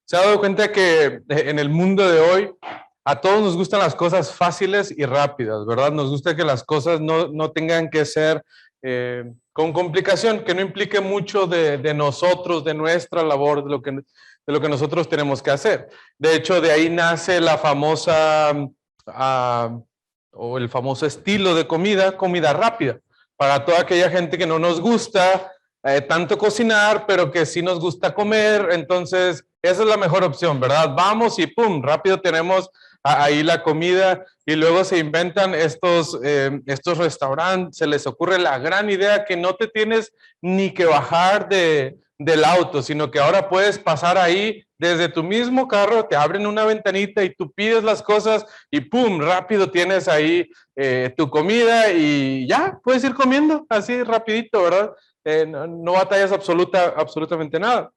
Se ha dado cuenta que en el mundo de hoy a todos nos gustan las cosas fáciles y rápidas, ¿verdad? Nos gusta que las cosas no tengan que ser con complicación, que no implique mucho de nosotros, de nuestra labor, de lo que nosotros tenemos que hacer. De hecho, de ahí nace la famosa o el famoso estilo de comida rápida. Para toda aquella gente que no nos gusta tanto cocinar, pero que sí nos gusta comer, entonces esa es la mejor opción, ¿verdad? Vamos y pum, rápido tenemos ahí la comida y luego se inventan estos restaurantes, se les ocurre la gran idea que no te tienes ni que bajar del auto, sino que ahora puedes pasar ahí desde tu mismo carro, te abren una ventanita y tú pides las cosas y pum, rápido tienes ahí tu comida y ya, puedes ir comiendo así rapidito, ¿verdad? No batallas absolutamente nada.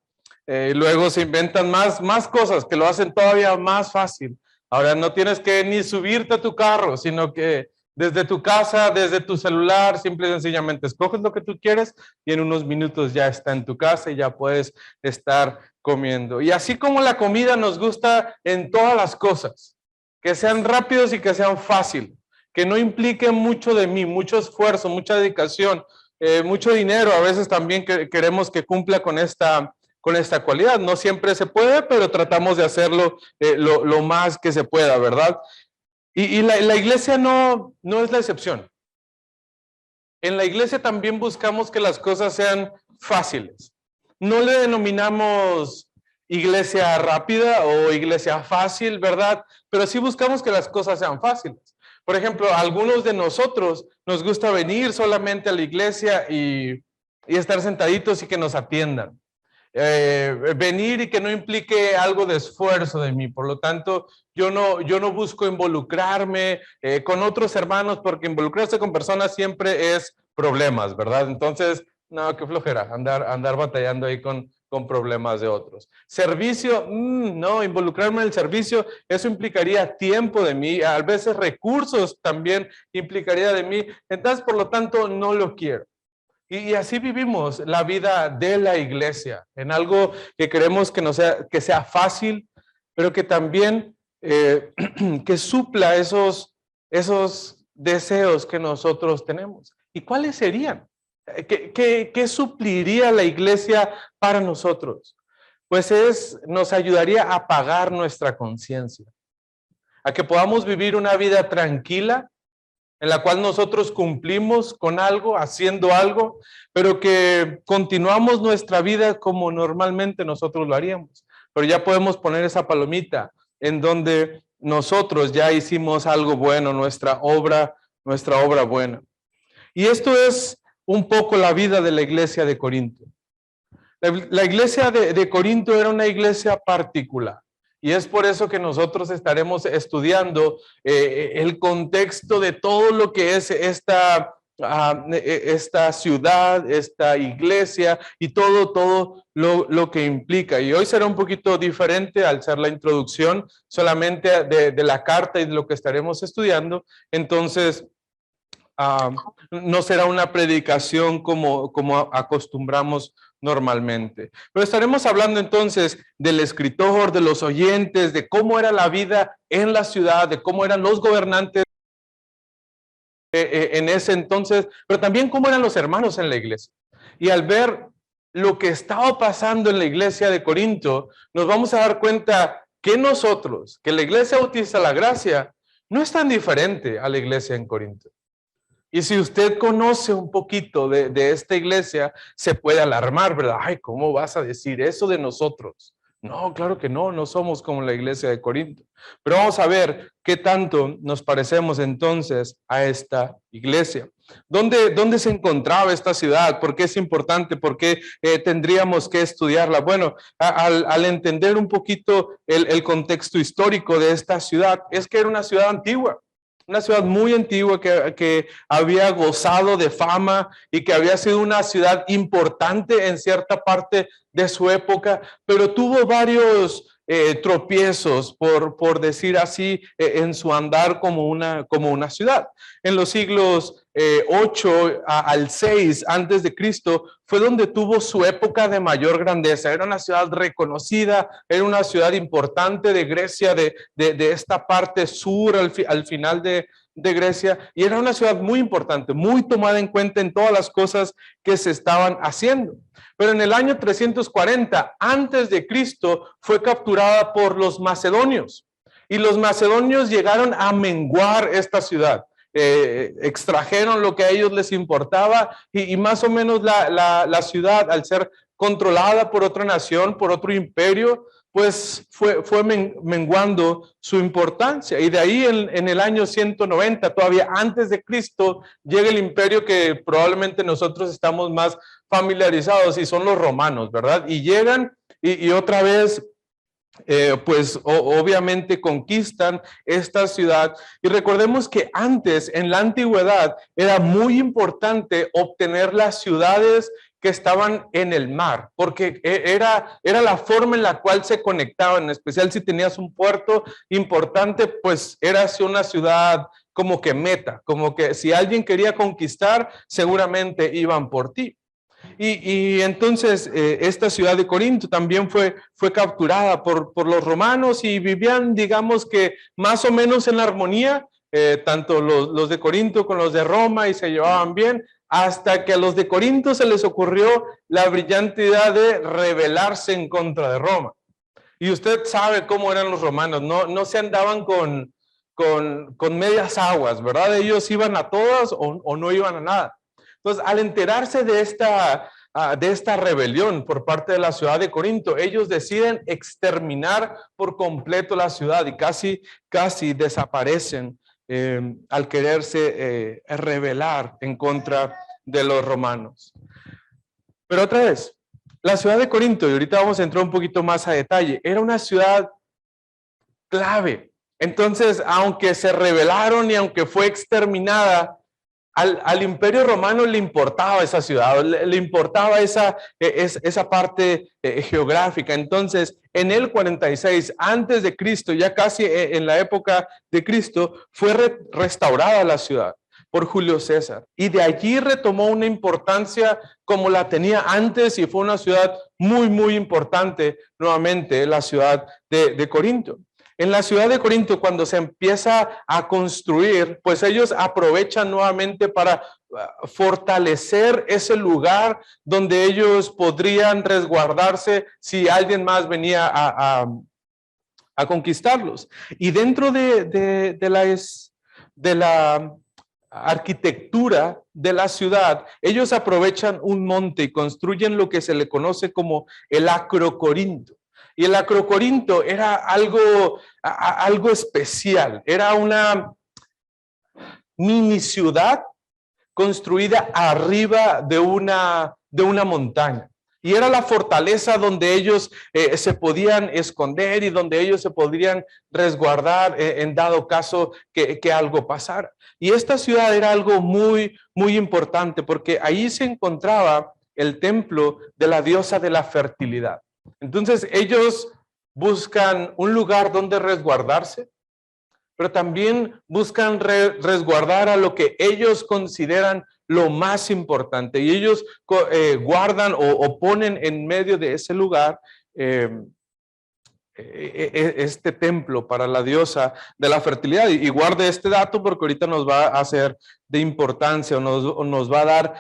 Luego se inventan más cosas que lo hacen todavía más fácil. Ahora no tienes que ni subirte a tu carro, sino que desde tu casa, desde tu celular, simple y sencillamente escoges lo que tú quieres y en unos minutos ya está en tu casa y ya puedes estar comiendo. Y así como la comida nos gusta en todas las cosas, que sean rápidos y que sean fáciles, que no impliquen mucho de mí, mucho esfuerzo, mucha dedicación, mucho dinero. A veces también queremos que cumpla con esta cualidad. No siempre se puede, pero tratamos de hacerlo lo más que se pueda, ¿verdad? Y la iglesia no es la excepción. En la iglesia también buscamos que las cosas sean fáciles. No le denominamos iglesia rápida o iglesia fácil, ¿verdad? Pero sí buscamos que las cosas sean fáciles. Por ejemplo, a algunos de nosotros nos gusta venir solamente a la iglesia y estar sentaditos y que nos atiendan. Venir y que no implique algo de esfuerzo de mí. Por lo tanto, yo no busco involucrarme con otros hermanos, porque involucrarse con personas siempre es problemas, ¿verdad? Entonces, no, qué flojera, andar batallando ahí con problemas de otros. Servicio, no, involucrarme en el servicio, eso implicaría tiempo de mí, a veces recursos también implicaría de mí. Entonces, por lo tanto, no lo quiero. Y así vivimos la vida de la iglesia, en algo que queremos que sea fácil, pero que también que supla esos deseos que nosotros tenemos. ¿Y cuáles serían? ¿Qué supliría la iglesia para nosotros? Pues nos ayudaría a apagar nuestra conciencia, a que podamos vivir una vida tranquila, en la cual nosotros cumplimos con algo, haciendo algo, pero que continuamos nuestra vida como normalmente nosotros lo haríamos. Pero ya podemos poner esa palomita en donde nosotros ya hicimos algo bueno, nuestra obra buena. Y esto es un poco la vida de la iglesia de Corinto. La iglesia de Corinto era una iglesia particular. Y es por eso que nosotros estaremos estudiando el contexto de todo lo que es esta ciudad, esta iglesia y todo lo que implica. Y hoy será un poquito diferente al ser la introducción solamente de la carta y de lo que estaremos estudiando. Entonces, no será una predicación como acostumbramos normalmente. Pero estaremos hablando entonces del escritor, de los oyentes, de cómo era la vida en la ciudad, de cómo eran los gobernantes en ese entonces, pero también cómo eran los hermanos en la iglesia. Y al ver lo que estaba pasando en la iglesia de Corinto, nos vamos a dar cuenta que nosotros, que la iglesia Bautista La Gracia, no es tan diferente a la iglesia en Corinto. Y si usted conoce un poquito de esta iglesia, se puede alarmar, ¿verdad? Ay, ¿cómo vas a decir eso de nosotros? No, claro que no somos como la iglesia de Corinto. Pero vamos a ver qué tanto nos parecemos entonces a esta iglesia. ¿Dónde se encontraba esta ciudad? ¿Por qué es importante? ¿Por qué tendríamos que estudiarla? Bueno, al entender un poquito el contexto histórico de esta ciudad, es que era una ciudad antigua. Una ciudad muy antigua que había gozado de fama y que había sido una ciudad importante en cierta parte de su época, pero tuvo varios tropiezos, por decir así, en su andar como una ciudad. En los siglos 8 al 6 antes de Cristo fue donde tuvo su época de mayor grandeza. Era una ciudad reconocida, era una ciudad importante de Grecia, de esta parte sur al final de Grecia, y era una ciudad muy importante, muy tomada en cuenta en todas las cosas que se estaban haciendo. Pero en el año 340 antes de Cristo fue capturada por los macedonios, y los macedonios llegaron a menguar esta ciudad. Extrajeron lo que a ellos les importaba, y más o menos la ciudad, al ser controlada por otra nación, por otro imperio, pues fue menguando su importancia. Y de ahí en el año 190, todavía antes de Cristo, llega el imperio que probablemente nosotros estamos más familiarizados, y son los romanos, ¿verdad? Y llegan y otra vez pues obviamente conquistan esta ciudad. Y recordemos que antes, en la antigüedad, era muy importante obtener las ciudades que estaban en el mar, porque era la forma en la cual se conectaban, en especial si tenías un puerto importante, pues eras una ciudad como que meta, como que si alguien quería conquistar, seguramente iban por ti. Y entonces esta ciudad de Corinto también fue capturada por los romanos, y vivían, digamos que más o menos en armonía, tanto los de Corinto con los de Roma, y se llevaban bien, hasta que a los de Corinto se les ocurrió la brillante idea de rebelarse en contra de Roma. Y usted sabe cómo eran los romanos, no se andaban con medias aguas, ¿verdad? Ellos iban a todas o no iban a nada. Entonces, al enterarse de esta rebelión por parte de la ciudad de Corinto, ellos deciden exterminar por completo la ciudad, y casi desaparecen al quererse rebelar en contra de los romanos. Pero otra vez, la ciudad de Corinto, y ahorita vamos a entrar un poquito más a detalle, era una ciudad clave. Entonces, aunque se rebelaron y aunque fue exterminada, al Imperio Romano le importaba esa ciudad, le importaba esa parte geográfica. Entonces, en el 46 antes de Cristo, ya casi en la época de Cristo, fue restaurada la ciudad por Julio César, y de allí retomó una importancia como la tenía antes, y fue una ciudad muy, muy importante nuevamente, la ciudad de Corinto. En la ciudad de Corinto, cuando se empieza a construir, pues ellos aprovechan nuevamente para fortalecer ese lugar donde ellos podrían resguardarse si alguien más venía a conquistarlos. Y dentro de la arquitectura de la ciudad, ellos aprovechan un monte y construyen lo que se le conoce como el Acrocorinto. Y el Acrocorinto era algo especial, era una mini ciudad construida arriba de una montaña. Y era la fortaleza donde ellos se podían esconder, y donde ellos se podrían resguardar en dado caso que algo pasara. Y esta ciudad era algo muy, muy importante, porque ahí se encontraba el templo de la diosa de la fertilidad. Entonces ellos buscan un lugar donde resguardarse, pero también buscan resguardar a lo que ellos consideran lo más importante, y ellos guardan o ponen en medio de ese lugar este templo para la diosa de la fertilidad. Y guarde este dato porque ahorita nos va a ser de importancia, o nos va a dar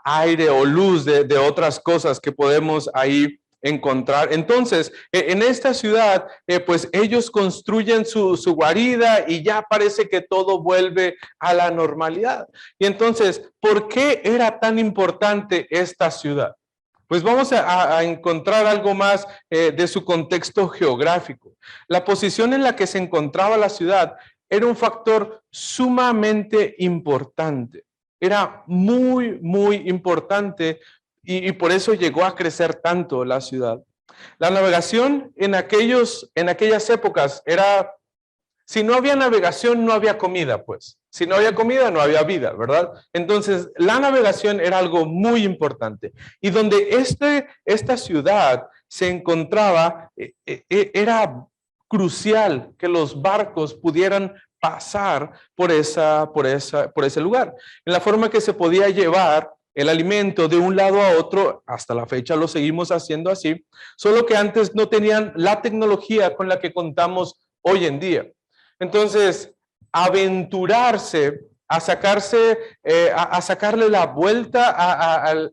aire o luz de otras cosas que podemos ahí encontrar. Entonces, en esta ciudad, pues ellos construyen su guarida, y ya parece que todo vuelve a la normalidad. Y entonces, ¿por qué era tan importante esta ciudad? Pues vamos a encontrar algo más de su contexto geográfico. La posición en la que se encontraba la ciudad era un factor sumamente importante. Era muy, muy importante, y por eso llegó a crecer tanto la ciudad. La navegación en aquellas épocas era, si no había navegación, no había comida, pues. Si no había comida, no había vida, ¿verdad? Entonces, la navegación era algo muy importante. Y donde esta ciudad se encontraba, era crucial que los barcos pudieran pasar por ese lugar. En la forma que se podía llevar el alimento de un lado a otro, hasta la fecha lo seguimos haciendo así, solo que antes no tenían la tecnología con la que contamos hoy en día. Entonces, aventurarse a sacarle la vuelta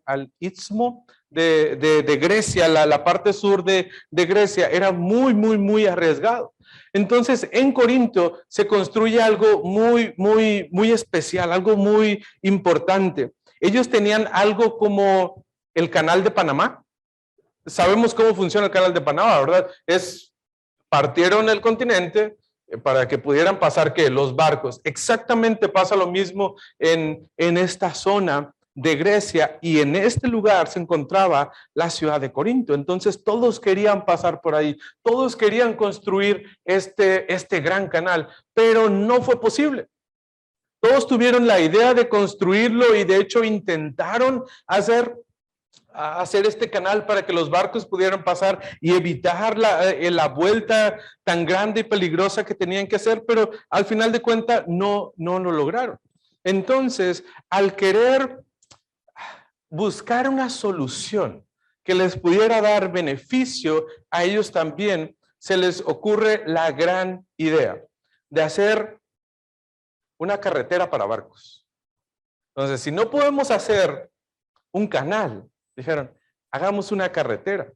al istmo de Grecia, la parte sur de Grecia, era muy arriesgado. Entonces, en Corinto se construye algo muy especial, algo muy importante. Ellos tenían algo como el Canal de Panamá. Sabemos cómo funciona el Canal de Panamá, ¿verdad? Partieron el continente para que pudieran pasar, ¿qué? Los barcos. Exactamente pasa lo mismo en esta zona de Grecia, y en este lugar se encontraba la ciudad de Corinto. Entonces todos querían pasar por ahí, todos querían construir este gran canal, pero no fue posible. Todos tuvieron la idea de construirlo y de hecho intentaron hacer este canal para que los barcos pudieran pasar y evitar la vuelta tan grande y peligrosa que tenían que hacer, pero al final de cuentas no lo lograron. Entonces, al querer buscar una solución que les pudiera dar beneficio a ellos también, se les ocurre la gran idea de hacer una carretera para barcos. Entonces, si no podemos hacer un canal, dijeron, hagamos una carretera.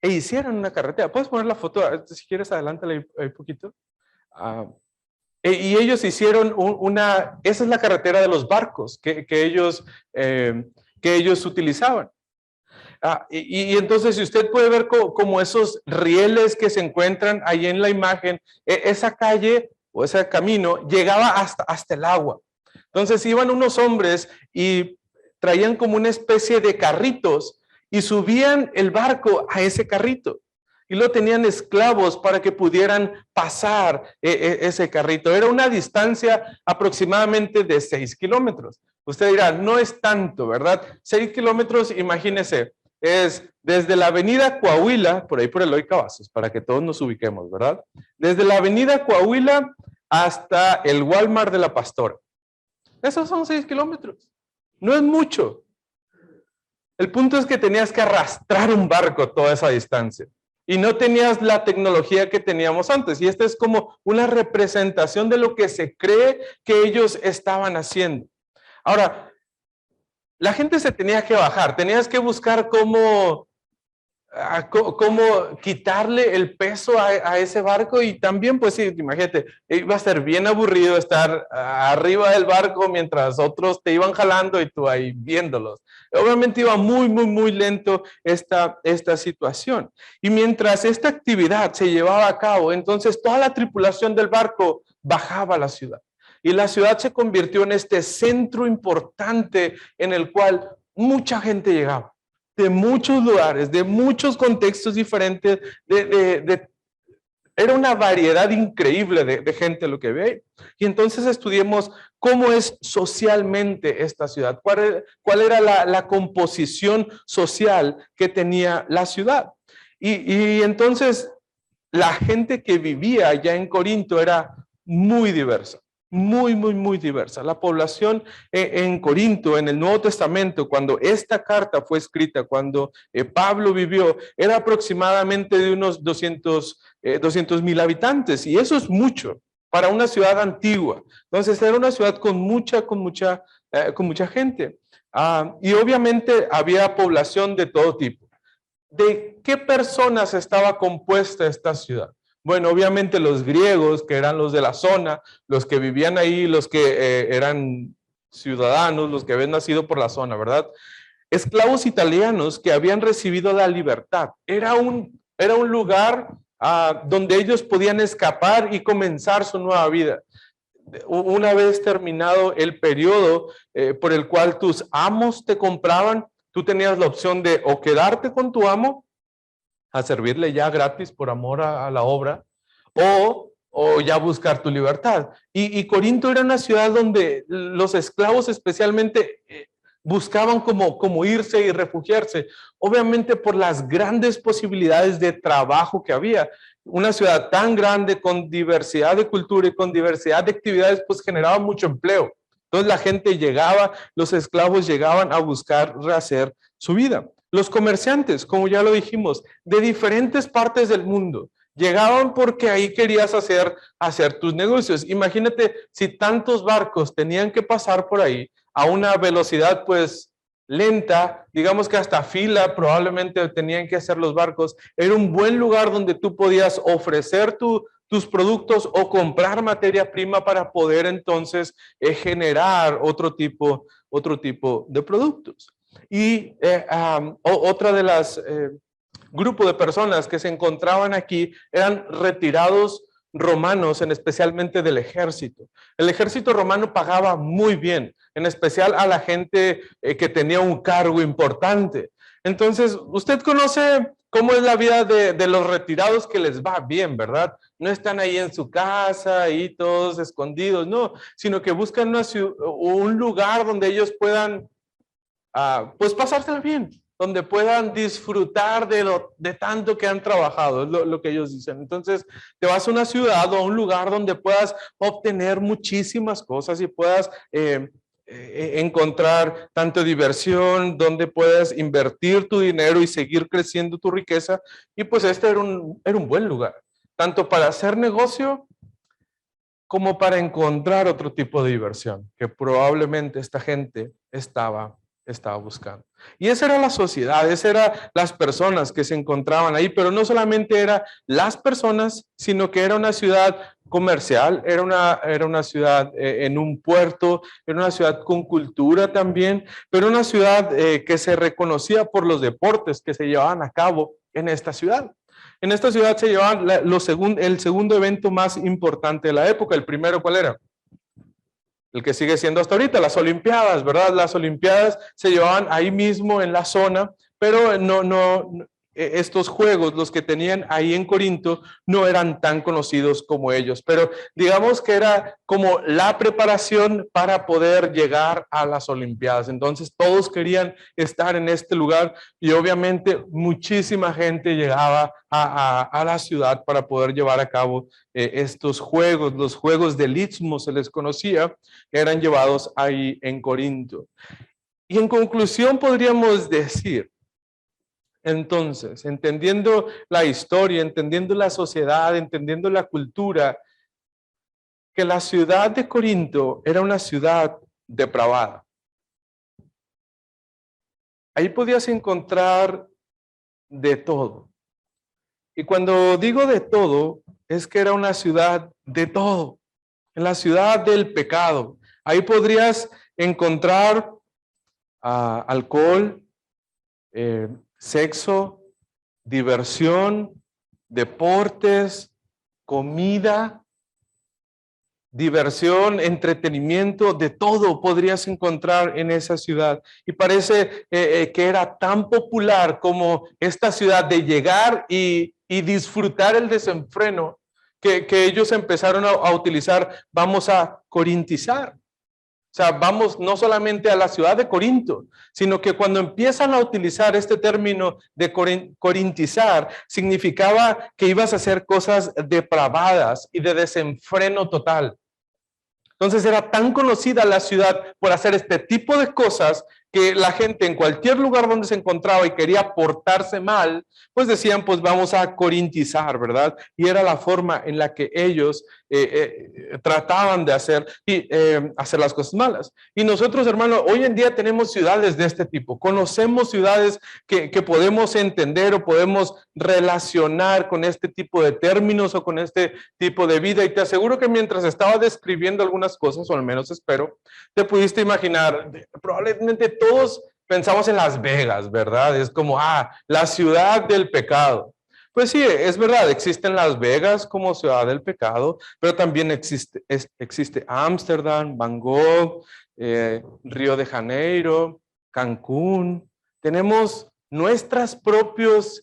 E hicieron una carretera. ¿Puedes poner la foto? Si quieres, adelántale un poquito. Y ellos hicieron esa es la carretera de los barcos que ellos utilizaban. Y entonces, si usted puede ver como esos rieles que se encuentran ahí en la imagen, esa calle o ese camino llegaba hasta el agua. Entonces iban unos hombres y traían como una especie de carritos y subían el barco a ese carrito. Y lo tenían esclavos para que pudieran pasar ese carrito. Era una distancia aproximadamente de 6 kilómetros. Usted dirá, no es tanto, ¿verdad? 6 kilómetros, imagínese, es desde la avenida Coahuila, por ahí por Eloy Cavazos, para que todos nos ubiquemos, ¿verdad? Desde la avenida Coahuila hasta el Walmart de la Pastora. Esos son 6 kilómetros. No es mucho. El punto es que tenías que arrastrar un barco toda esa distancia. Y no tenías la tecnología que teníamos antes. Y esta es como una representación de lo que se cree que ellos estaban haciendo. Ahora, la gente se tenía que bajar. Tenías que buscar cómo quitarle el peso a ese barco, y también, pues sí, imagínate, iba a ser bien aburrido estar arriba del barco mientras otros te iban jalando y tú ahí viéndolos. Obviamente iba muy lento esta situación. Y mientras esta actividad se llevaba a cabo, entonces toda la tripulación del barco bajaba a la ciudad. Y la ciudad se convirtió en este centro importante en el cual mucha gente llegaba, de muchos lugares, de muchos contextos diferentes, era una variedad increíble de gente lo que ve. Y entonces estudiemos cómo es socialmente esta ciudad, cuál era la composición social que tenía la ciudad. Y entonces la gente que vivía allá en Corinto era muy diversa. Muy diversa. La población en Corinto, en el Nuevo Testamento, cuando esta carta fue escrita, cuando Pablo vivió, era aproximadamente de unos 200,000 habitantes, y eso es mucho para una ciudad antigua. Entonces era una ciudad con mucha gente. Y obviamente había población de todo tipo. ¿De qué personas estaba compuesta esta ciudad? Bueno, obviamente los griegos, que eran los de la zona, los que vivían ahí, los que eran ciudadanos, los que habían nacido por la zona, ¿verdad? Esclavos italianos que habían recibido la libertad. Era un lugar donde ellos podían escapar y comenzar su nueva vida. Una vez terminado el periodo por el cual tus amos te compraban, tú tenías la opción de o quedarte con tu amo a servirle ya gratis por amor a la obra, o ya buscar tu libertad. Y Corinto era una ciudad donde los esclavos especialmente buscaban como irse y refugiarse, obviamente por las grandes posibilidades de trabajo que había. Una ciudad tan grande con diversidad de cultura y con diversidad de actividades, pues generaba mucho empleo. Entonces la gente llegaba, los esclavos llegaban a buscar rehacer su vida. Los comerciantes, como ya lo dijimos, de diferentes partes del mundo, llegaban porque ahí querías hacer tus negocios. Imagínate si tantos barcos tenían que pasar por ahí a una velocidad pues lenta, digamos que hasta fila probablemente tenían que hacer los barcos. Era un buen lugar donde tú podías ofrecer tus productos o comprar materia prima para poder entonces generar otro tipo de productos. Y otra de las grupos de personas que se encontraban aquí eran retirados romanos, especialmente del ejército. El ejército romano pagaba muy bien, en especial a la gente que tenía un cargo importante. Entonces, usted conoce cómo es la vida de los retirados, que les va bien, ¿verdad? No están ahí en su casa, ahí todos escondidos, no, sino que buscan un lugar donde ellos puedan pues pasársela bien, donde puedan disfrutar de tanto que han trabajado, es lo que ellos dicen. Entonces, te vas a una ciudad o a un lugar donde puedas obtener muchísimas cosas y puedas encontrar tanto diversión, donde puedas invertir tu dinero y seguir creciendo tu riqueza. Y pues este era un buen lugar, tanto para hacer negocio como para encontrar otro tipo de diversión que probablemente esta gente estaba buscando. Y esa era la sociedad, esas eran las personas que se encontraban ahí, pero no solamente eran las personas, sino que era una ciudad comercial, era una ciudad en un puerto, era una ciudad con cultura también, pero una ciudad que se reconocía por los deportes que se llevaban a cabo en esta ciudad. En esta ciudad se llevaban el segundo evento más importante de la época. El primero, ¿cuál era? El que sigue siendo hasta ahorita, las Olimpiadas, ¿verdad? Las Olimpiadas se llevaban ahí mismo en la zona, pero estos juegos, los que tenían ahí en Corinto, no eran tan conocidos como ellos, pero digamos que era como la preparación para poder llegar a las Olimpiadas. Entonces todos querían estar en este lugar y obviamente muchísima gente llegaba a la ciudad para poder llevar a cabo estos juegos. Los juegos del Istmo se les conocía, eran llevados ahí en Corinto. Y en conclusión podríamos decir, entonces, entendiendo la historia, entendiendo la sociedad, entendiendo la cultura, que la ciudad de Corinto era una ciudad depravada. Ahí podías encontrar de todo. Y cuando digo de todo, es que era una ciudad de todo. En la ciudad del pecado. Ahí podrías encontrar alcohol, sexo, diversión, deportes, comida, diversión, entretenimiento, de todo podrías encontrar en esa ciudad. Y parece que era tan popular como esta ciudad de llegar y disfrutar el desenfreno que ellos empezaron a utilizar, vamos a corintizar. O sea, vamos no solamente a la ciudad de Corinto, sino que cuando empiezan a utilizar este término de corintizar, significaba que ibas a hacer cosas depravadas y de desenfreno total. Entonces era tan conocida la ciudad por hacer este tipo de cosas que la gente en cualquier lugar donde se encontraba y quería portarse mal, pues decían, pues vamos a corintizar, ¿verdad? Y era la forma en la que ellos trataban de hacer las cosas malas. Y nosotros, hermano, hoy en día tenemos ciudades de este tipo. Conocemos ciudades que podemos entender o podemos relacionar con este tipo de términos o con este tipo de vida. Y te aseguro que mientras estaba describiendo algunas cosas, o al menos espero, te pudiste imaginar, probablemente todos pensamos en Las Vegas, ¿verdad? Es como, la ciudad del pecado. Pues sí, es verdad, existen Las Vegas como ciudad del pecado, pero también existe Ámsterdam, Bangkok, Río de Janeiro, Cancún. Tenemos nuestros propios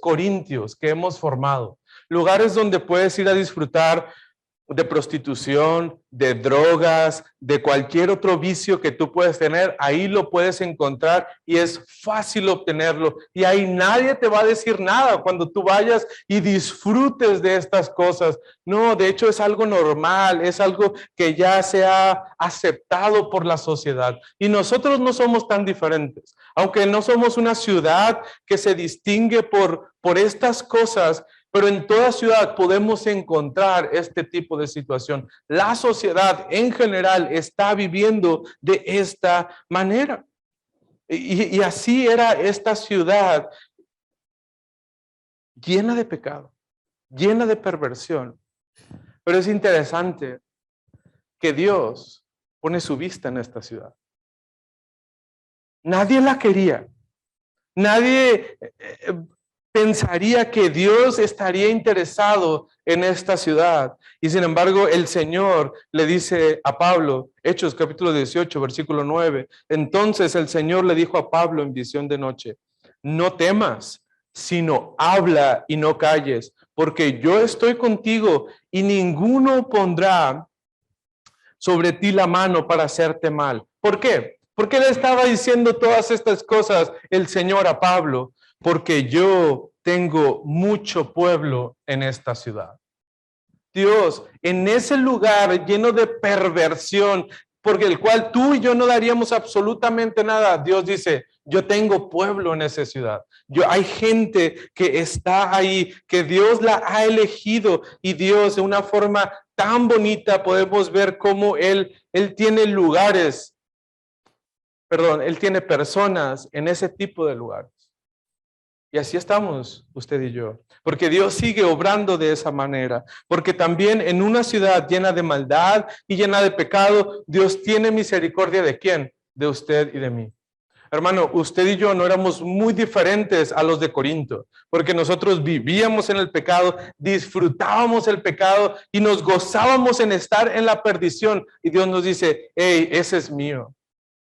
corintios que hemos formado, lugares donde puedes ir a disfrutar de prostitución, de drogas, de cualquier otro vicio que tú puedes tener, ahí lo puedes encontrar y es fácil obtenerlo. Y ahí nadie te va a decir nada cuando tú vayas y disfrutes de estas cosas. No, de hecho es algo normal, es algo que ya se ha aceptado por la sociedad. Y nosotros no somos tan diferentes. Aunque no somos una ciudad que se distingue por estas cosas, pero en toda ciudad podemos encontrar este tipo de situación. La sociedad en general está viviendo de esta manera. Y así era esta ciudad llena de pecado, llena de perversión. Pero es interesante que Dios pone su vista en esta ciudad. Nadie la quería. Nadie pensaría que Dios estaría interesado en esta ciudad. Y sin embargo, el Señor le dice a Pablo, Hechos capítulo 18, versículo 9. Entonces el Señor le dijo a Pablo en visión de noche, no temas, sino habla y no calles, porque yo estoy contigo y ninguno pondrá sobre ti la mano para hacerte mal. ¿Por qué? ¿Por qué le estaba diciendo todas estas cosas el Señor a Pablo? Porque yo tengo mucho pueblo en esta ciudad. Dios, en ese lugar lleno de perversión, porque el cual tú y yo no daríamos absolutamente nada, Dios dice, yo tengo pueblo en esa ciudad. Hay gente que está ahí, que Dios la ha elegido y Dios de una forma tan bonita podemos ver cómo Él tiene lugares, Él tiene personas en ese tipo de lugares. Y así estamos usted y yo, porque Dios sigue obrando de esa manera, porque también en una ciudad llena de maldad y llena de pecado, Dios tiene misericordia ¿de quién? De usted y de mí. Hermano, usted y yo no éramos muy diferentes a los de Corinto, porque nosotros vivíamos en el pecado, disfrutábamos el pecado y nos gozábamos en estar en la perdición. Y Dios nos dice, hey, ese es mío.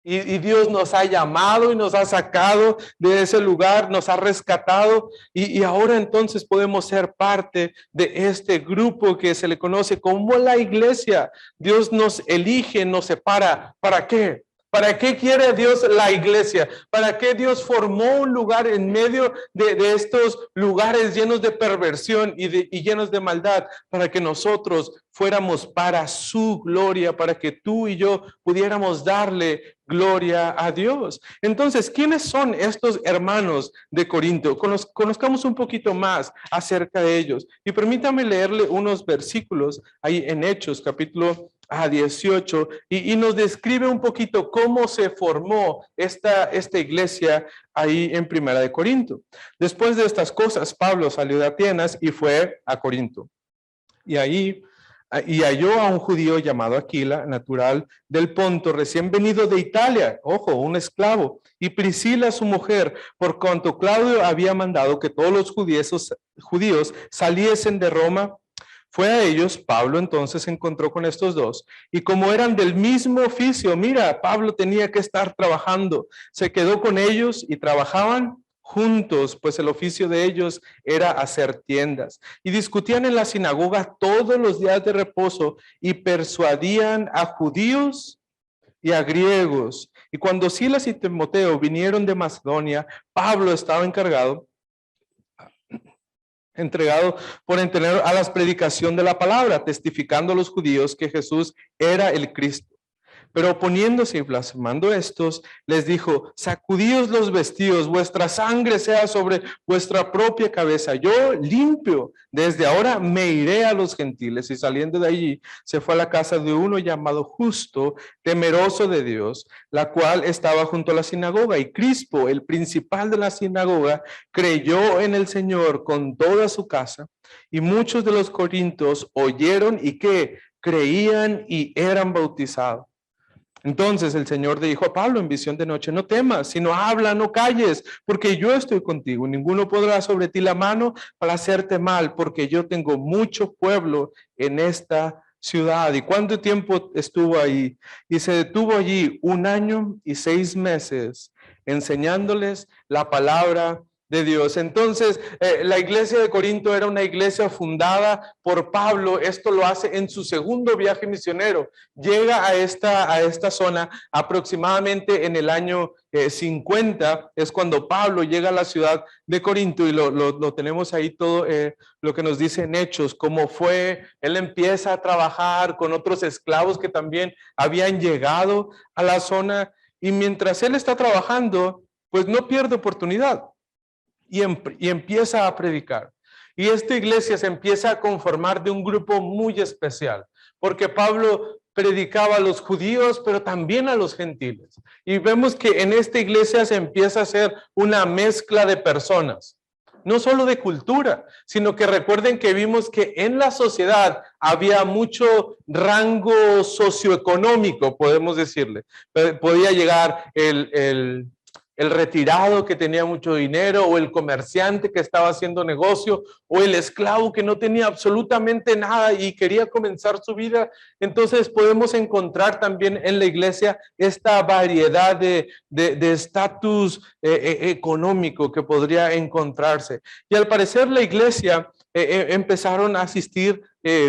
Y Dios nos ha llamado y nos ha sacado de ese lugar, nos ha rescatado y ahora entonces podemos ser parte de este grupo que se le conoce como la iglesia. Dios nos elige, nos separa. ¿Para qué? ¿Para qué quiere Dios la iglesia? ¿Para qué Dios formó un lugar en medio de estos lugares llenos de perversión y llenos de maldad? Para que nosotros fuéramos para su gloria, para que tú y yo pudiéramos darle gloria a Dios. Entonces, ¿quiénes son estos hermanos de Corinto? Conozcamos un poquito más acerca de ellos. Y permítame leerle unos versículos ahí en Hechos, capítulo 18, y nos describe un poquito cómo se formó esta iglesia ahí en Primera de Corinto. Después de estas cosas, Pablo salió de Atenas y fue a Corinto. Y halló a un judío llamado Aquila, natural del Ponto, recién venido de Italia, ojo, un esclavo, y Priscila su mujer, por cuanto Claudio había mandado que todos los judíos saliesen de Roma. Fue a ellos, Pablo entonces se encontró con estos dos, y como eran del mismo oficio, mira, Pablo tenía que estar trabajando, se quedó con ellos y trabajaban juntos, pues el oficio de ellos era hacer tiendas. Y discutían en la sinagoga todos los días de reposo y persuadían a judíos y a griegos. Y cuando Silas y Timoteo vinieron de Macedonia, Pablo estaba entregado por entender a la predicación de la palabra, testificando a los judíos que Jesús era el Cristo. Pero oponiéndose y blasfemando estos, les dijo, sacudíos los vestidos, vuestra sangre sea sobre vuestra propia cabeza. Yo limpio, desde ahora me iré a los gentiles. Y saliendo de allí, se fue a la casa de uno llamado Justo, temeroso de Dios, la cual estaba junto a la sinagoga. Y Crispo, el principal de la sinagoga, creyó en el Señor con toda su casa. Y muchos de los corintios oyeron y que creían y eran bautizados. Entonces el Señor dijo a Pablo en visión de noche, no temas, sino habla, no calles, porque yo estoy contigo. Ninguno podrá sobre ti la mano para hacerte mal, porque yo tengo mucho pueblo en esta ciudad. ¿Y cuánto tiempo estuvo ahí? Y se detuvo allí 1 año y 6 meses, enseñándoles la palabra de Dios. Entonces, la iglesia de Corinto era una iglesia fundada por Pablo. Esto lo hace en su segundo viaje misionero. Llega a esta zona aproximadamente en el año 50, es cuando Pablo llega a la ciudad de Corinto, y lo tenemos ahí todo, lo que nos dice en Hechos, cómo fue. Él empieza a trabajar con otros esclavos que también habían llegado a la zona, y mientras él está trabajando, pues no pierde oportunidad. Y empieza a predicar. Y esta iglesia se empieza a conformar de un grupo muy especial, porque Pablo predicaba a los judíos, pero también a los gentiles. Y vemos que en esta iglesia se empieza a hacer una mezcla de personas, no solo de cultura, sino que recuerden que vimos que en la sociedad había mucho rango socioeconómico, podemos decirle. Podía llegar el retirado que tenía mucho dinero, o el comerciante que estaba haciendo negocio, o el esclavo que no tenía absolutamente nada y quería comenzar su vida. Entonces podemos encontrar también en la iglesia esta variedad de estatus económico que podría encontrarse. Y al parecer la iglesia empezaron a asistir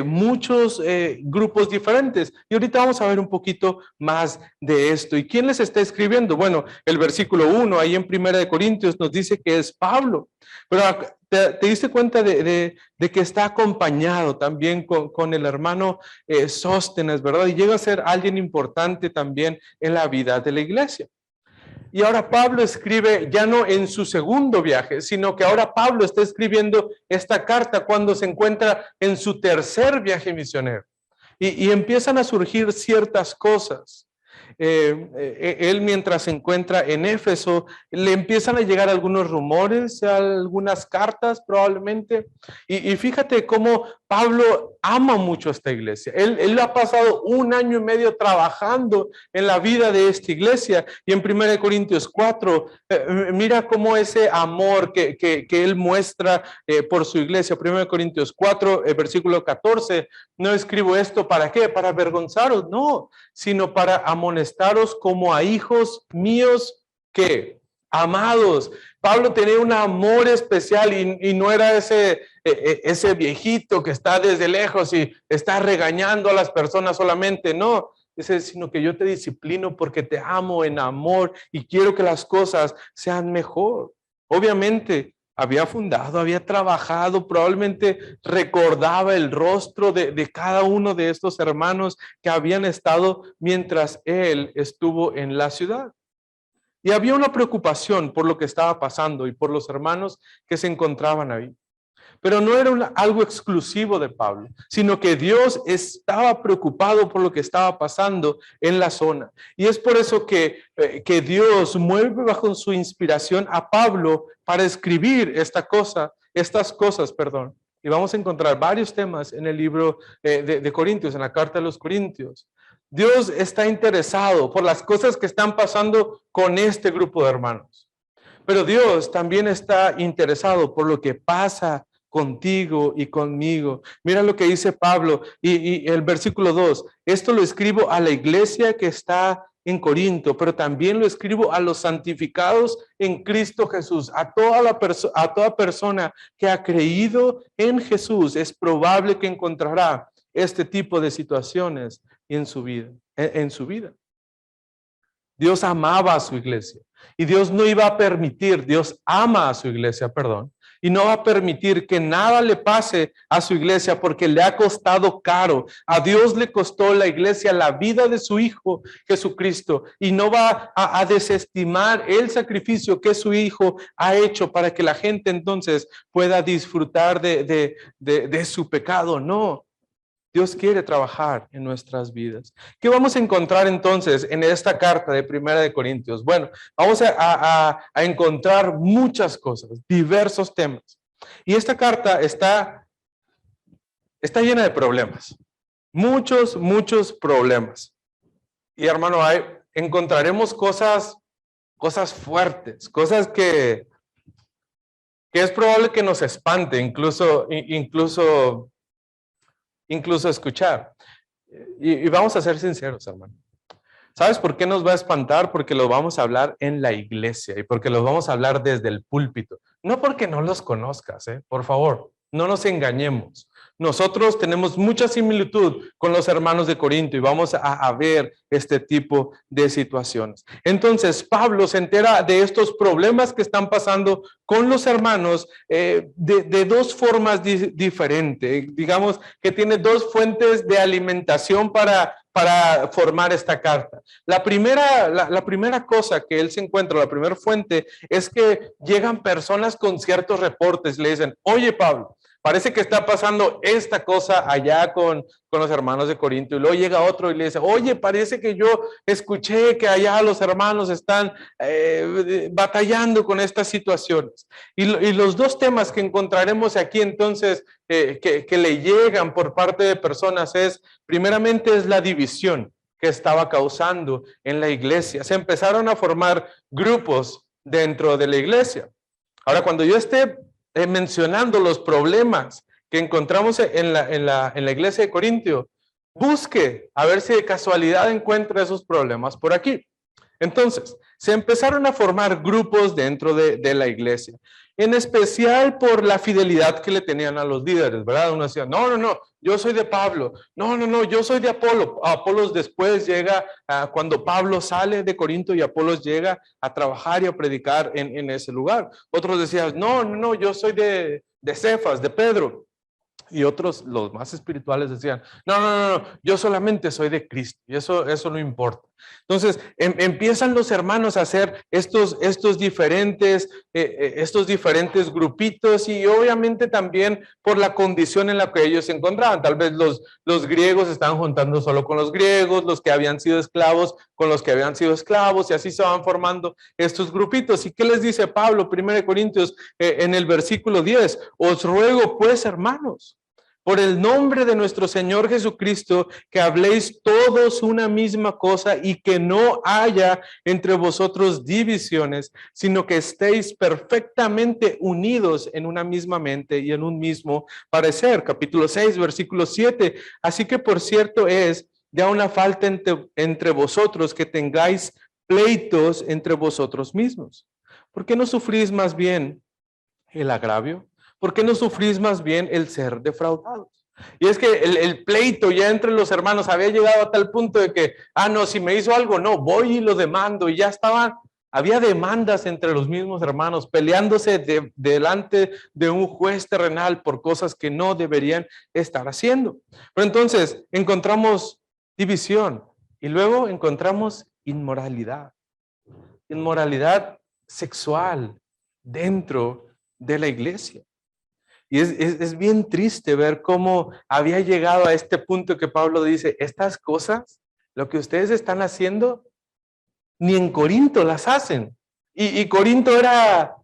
muchos grupos diferentes. Y ahorita vamos a ver un poquito más de esto. ¿Y quién les está escribiendo? Bueno, el versículo 1, ahí en 1 Corintios, nos dice que es Pablo. Pero te diste cuenta de que está acompañado también con el hermano Sóstenes, ¿verdad? Y llega a ser alguien importante también en la vida de la iglesia. Y ahora Pablo escribe ya no en su segundo viaje, sino que ahora Pablo está escribiendo esta carta cuando se encuentra en su tercer viaje misionero. Y empiezan a surgir ciertas cosas. Él, mientras se encuentra en Éfeso, le empiezan a llegar algunos rumores, algunas cartas probablemente, y fíjate cómo Pablo ama mucho a esta iglesia. Él ha pasado 1 año y medio trabajando en la vida de esta iglesia, y en 1 Corintios 4, mira cómo ese amor que él muestra por su iglesia. 1 Corintios 4, versículo 14, no escribo esto ¿para qué? Para avergonzaros, no, sino para amonestaros como a hijos míos que amados. Pablo tenía un amor especial, y no era ese viejito que está desde lejos y está regañando a las personas solamente, no, sino que yo te disciplino porque te amo en amor y quiero que las cosas sean mejor. Obviamente había fundado, había trabajado, probablemente recordaba el rostro de cada uno de estos hermanos que habían estado mientras él estuvo en la ciudad. Y había una preocupación por lo que estaba pasando y por los hermanos que se encontraban ahí. Pero no era algo exclusivo de Pablo, sino que Dios estaba preocupado por lo que estaba pasando en la zona. Y es por eso que Dios mueve bajo su inspiración a Pablo para escribir estas cosas. Y vamos a encontrar varios temas en el libro de Corintios, en la carta de los Corintios. Dios está interesado por las cosas que están pasando con este grupo de hermanos. Pero Dios también está interesado por lo que pasa contigo y conmigo. Mira lo que dice Pablo y el versículo 2. Esto lo escribo a la iglesia que está en Corinto, pero también lo escribo a los santificados en Cristo Jesús, a toda persona que ha creído en Jesús. Es probable que encontrará este tipo de situaciones en su vida. Dios amaba a su iglesia y Dios no iba a permitir, Dios ama a su iglesia, perdón, y no va a permitir que nada le pase a su iglesia porque le ha costado caro. A Dios le costó la iglesia la vida de su Hijo Jesucristo, y no va a desestimar el sacrificio que su Hijo ha hecho para que la gente entonces pueda disfrutar de su pecado. No. Dios quiere trabajar en nuestras vidas. ¿Qué vamos a encontrar entonces en esta carta de 1 Corintios? Bueno, vamos a encontrar muchas cosas, diversos temas. Y esta carta está llena de problemas. Muchos problemas. Y hermano, encontraremos cosas fuertes, cosas que es probable que nos espante, incluso escuchar. Y vamos a ser sinceros, hermano. ¿Sabes por qué nos va a espantar? Porque lo vamos a hablar en la iglesia y porque los vamos a hablar desde el púlpito. No porque no los conozcas, por favor, no nos engañemos. Nosotros tenemos mucha similitud con los hermanos de Corinto y vamos a ver este tipo de situaciones. Entonces, Pablo se entera de estos problemas que están pasando con los hermanos de dos formas diferentes. Digamos que tiene dos fuentes de alimentación para formar esta carta. La primera cosa que él se encuentra, la primera fuente, es que llegan personas con ciertos reportes, le dicen, oye Pablo, parece que está pasando esta cosa allá con los hermanos de Corinto, y luego llega otro y le dice, oye, parece que yo escuché que allá los hermanos están batallando con estas situaciones. Y los dos temas que encontraremos aquí entonces que le llegan por parte de personas primeramente es la división que estaba causando en la iglesia. Se empezaron a formar grupos dentro de la iglesia. Ahora, cuando yo esté mencionando los problemas que encontramos en la iglesia de Corintio, busque a ver si de casualidad encuentra esos problemas por aquí. Entonces, se empezaron a formar grupos dentro de la iglesia, en especial por la fidelidad que le tenían a los líderes, ¿verdad? Uno decía, no, yo soy de Pablo, no, yo soy de Apolo. Apolos después llega, cuando Pablo sale de Corinto y Apolos llega a trabajar y a predicar en ese lugar. Otros decían, no, yo soy de Cefas, de Pedro. Y otros, los más espirituales, decían, no, yo solamente soy de Cristo y eso no importa. Entonces, empiezan los hermanos a hacer estos diferentes grupitos y obviamente también por la condición en la que ellos se encontraban. Tal vez los griegos estaban juntando solo con los griegos, los que habían sido esclavos con los que habían sido esclavos y así se van formando estos grupitos. ¿Y qué les dice Pablo, 1 Corintios, en el versículo 10? Os ruego pues, hermanos, por el nombre de nuestro Señor Jesucristo, que habléis todos una misma cosa y que no haya entre vosotros divisiones, sino que estéis perfectamente unidos en una misma mente y en un mismo parecer. Capítulo 6, versículo 7. Así que por cierto es ya una falta entre vosotros que tengáis pleitos entre vosotros mismos. ¿Por qué no sufrís más bien el agravio? ¿Por qué no sufrís más bien el ser defraudados? Y es que el pleito ya entre los hermanos había llegado a tal punto de que, no, si me hizo algo, no, voy y lo demando. Y ya había demandas entre los mismos hermanos, peleándose delante de un juez terrenal por cosas que no deberían estar haciendo. Pero entonces encontramos división y luego encontramos inmoralidad sexual dentro de la iglesia. Y es bien triste ver cómo había llegado a este punto que Pablo dice, estas cosas, lo que ustedes están haciendo, ni en Corinto las hacen. Y Corinto era